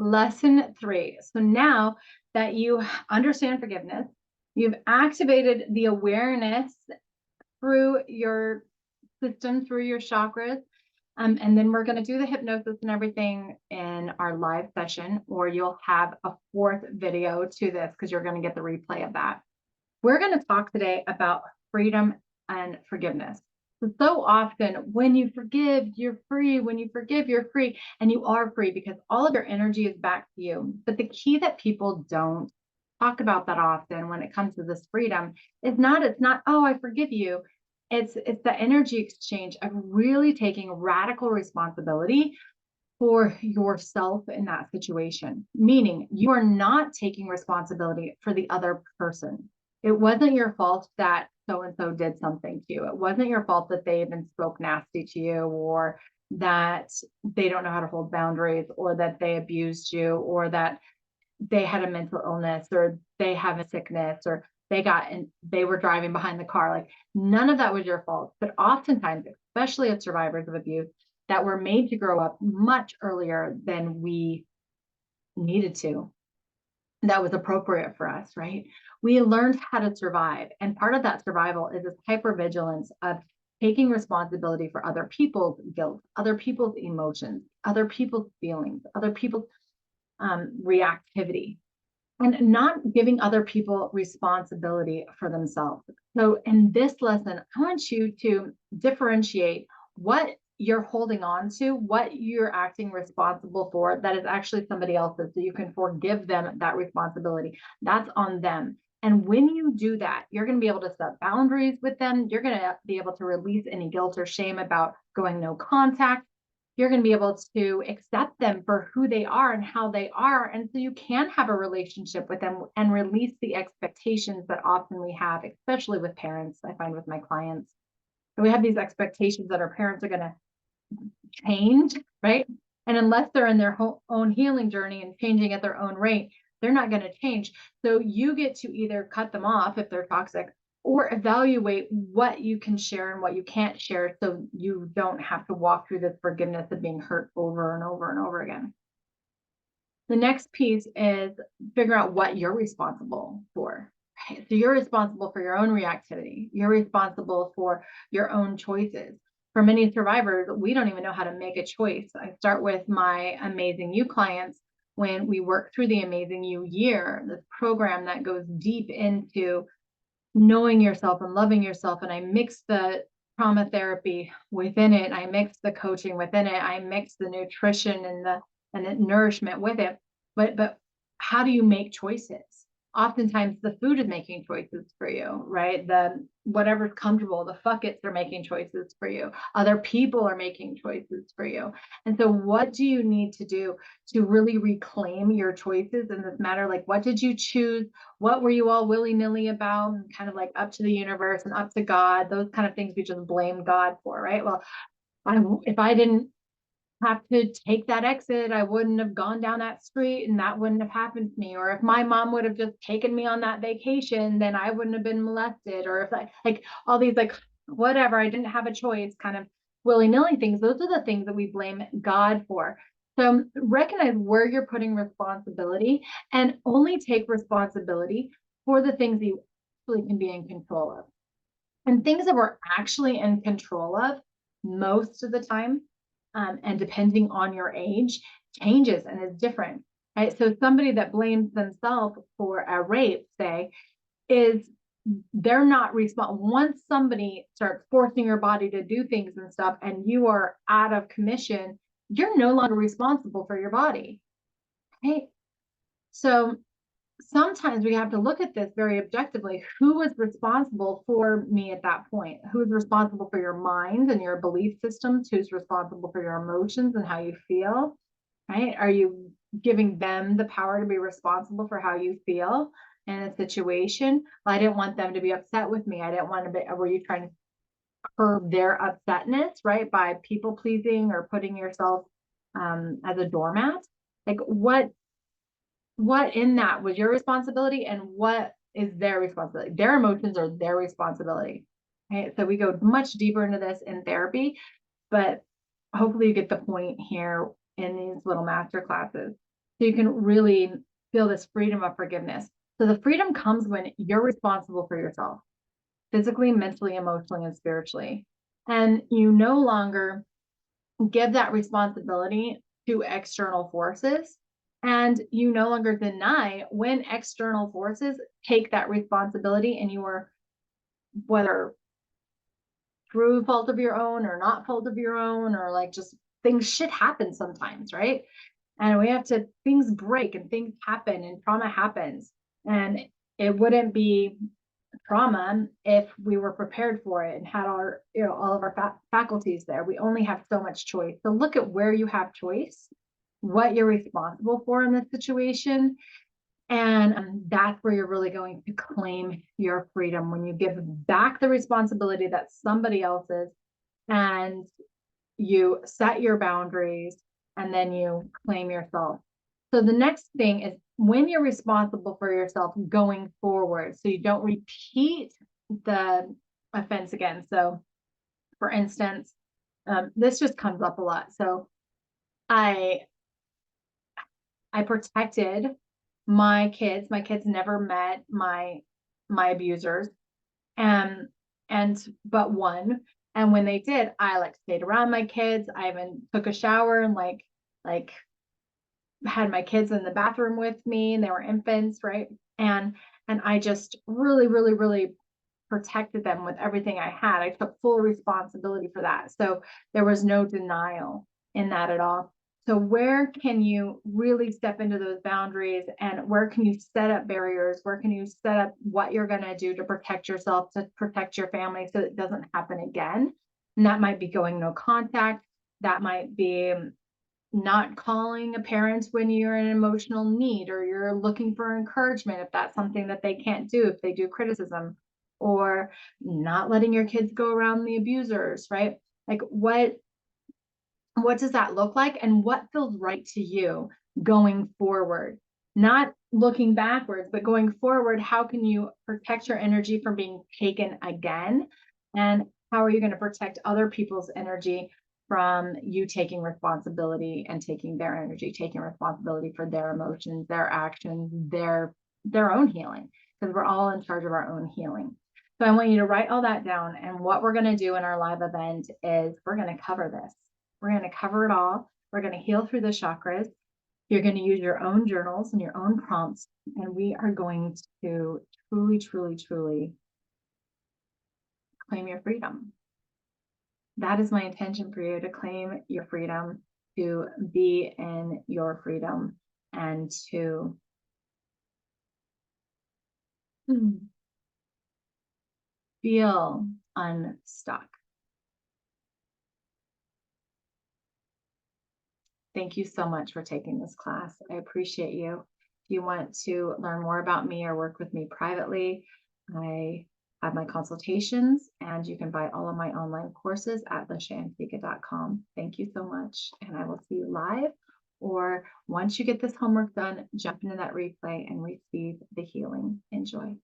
Lesson 3. So now that you understand forgiveness, you've activated the awareness through your system, through your chakras. And then we're going to do the hypnosis and everything in our live session, or you'll have a fourth video to this because you're going to get the replay of that. We're going to talk today about freedom and forgiveness. So often when you forgive, you're free. When you forgive, you're free. And you are free because all of your energy is back to you. But the key that people don't talk about that often when it comes to this freedom is it's not, oh, I forgive you. It's the energy exchange of really taking radical responsibility for yourself in that situation, meaning you are not taking responsibility for the other person. It wasn't your fault that so-and-so did something to you. It wasn't your fault that they even spoke nasty to you, or that they don't know how to hold boundaries, or that they abused you, or that they had a mental illness, or they have a sickness, or they were driving behind the car. Like, none of that was your fault. But oftentimes, especially as survivors of abuse, that were made to grow up much earlier than we needed to, that was appropriate for us, right? We learned how to survive. And part of that survival is this hypervigilance of taking responsibility for other people's guilt, other people's emotions, other people's feelings, other people's reactivity, and not giving other people responsibility for themselves. So in this lesson, I want you to differentiate what you're holding on to, what you're acting responsible for, that is actually somebody else's, so you can forgive them that responsibility. That's on them. And when you do that, you're going to be able to set boundaries with them. You're going to be able to release any guilt or shame about going no contact. You're going to be able to accept them for who they are and how they are. And so you can have a relationship with them and release the expectations that often we have, especially with parents. I find with my clients, we have these expectations that our parents are going to change, right? And unless they're in their own healing journey and changing at their own rate, they're not going to change. So you get to either cut them off if they're toxic, or evaluate what you can share and what you can't share, so you don't have to walk through this forgiveness of being hurt over and over and over again. The next piece is figure out what you're responsible for. Right? So you're responsible for your own reactivity. You're responsible for your own choices. For many survivors, we don't even know how to make a choice. I start with my Amazing You clients when we work through the Amazing You year, this program that goes deep into knowing yourself and loving yourself. And I mix the trauma therapy within it. I mix the coaching within it. I mix the nutrition and the nourishment with it. But how do you make choices? Oftentimes the food is making choices for you, right? The whatever's comfortable, the fuck-its are making choices for you. Other people are making choices for you. And so what do you need to do to really reclaim your choices in this matter? Like, what did you choose? What were you all willy-nilly about? Kind of like up to the universe and up to God, those kind of things we just blame God for, right? Well, if I didn't have to take that exit, I wouldn't have gone down that street and that wouldn't have happened to me. Or if my mom would have just taken me on that vacation, then I wouldn't have been molested. Or if like all these, like, whatever, I didn't have a choice, kind of willy-nilly things. Those are the things that we blame God for. So recognize where you're putting responsibility, and only take responsibility for the things that you actually can be in control of. And things that we're actually in control of most of the time, and depending on your age, changes and is different, right? So somebody that blames themselves for a rape, say, they're not responsible. Once somebody starts forcing your body to do things and stuff, and you are out of commission, you're no longer responsible for your body, right? So sometimes we have to look at this very objectively. Who was responsible for me at that point? Who's responsible for your mind and your belief systems? Who's responsible for your emotions and how you feel, right? Are you giving them the power to be responsible for how you feel in a situation? Well, I didn't want them to be upset with me. I didn't want to be, were you trying to curb their upsetness, right? By people pleasing or putting yourself as a doormat? Like, what in that was your responsibility, and what is their responsibility? Their emotions are their responsibility. Okay, so we go much deeper into this in therapy, but hopefully you get the point here in these little master classes. So you can really feel this freedom of forgiveness. So the freedom comes when you're responsible for yourself, physically, mentally, emotionally, and spiritually. And you no longer give that responsibility to external forces. And you no longer deny when external forces take that responsibility and you are, whether through fault of your own or not fault of your own, or like just things shit happen sometimes, right? And we have to, things break and things happen and trauma happens. And it wouldn't be trauma if we were prepared for it and had our, all of our faculties there. We only have so much choice. So look at where you have choice, what you're responsible for in this situation. And that's where you're really going to claim your freedom, when you give back the responsibility that's somebody else's, and you set your boundaries, and then you claim yourself. So the next thing is when you're responsible for yourself going forward, so you don't repeat the offense again. So for instance, this just comes up a lot. So I protected my kids. My kids never met my abusers. And but one. And when they did, I like stayed around my kids. I even took a shower and like had my kids in the bathroom with me, and they were infants, right? And I just really, really, really protected them with everything I had. I took full responsibility for that. So there was no denial in that at all. So where can you really step into those boundaries, and where can you set up barriers? Where can you set up what you're going to do to protect yourself, to protect your family, so it doesn't happen again? And that might be going no contact. That might be not calling a parent when you're in emotional need, or you're looking for encouragement if that's something that they can't do, if they do criticism, or not letting your kids go around the abusers, right? Like what does that look like, and what feels right to you going forward? Not looking backwards, but going forward, how can you protect your energy from being taken again? And how are you going to protect other people's energy from you taking responsibility and taking their energy, taking responsibility for their emotions, their actions, their own healing? Because we're all in charge of our own healing. So I want you to write all that down. And what we're going to do in our live event is we're going to cover this. We're going to cover it all. We're going to heal through the chakras. You're going to use your own journals and your own prompts. And we are going to truly, truly, truly claim your freedom. That is my intention for you, to claim your freedom, to be in your freedom, and to feel unstuck. Thank you so much for taking this class. I appreciate you. If you want to learn more about me or work with me privately, I have my consultations, and you can buy all of my online courses at lishaantiqua.com. Thank you so much, and I will see you live, or once you get this homework done, jump into that replay and receive the healing. Enjoy.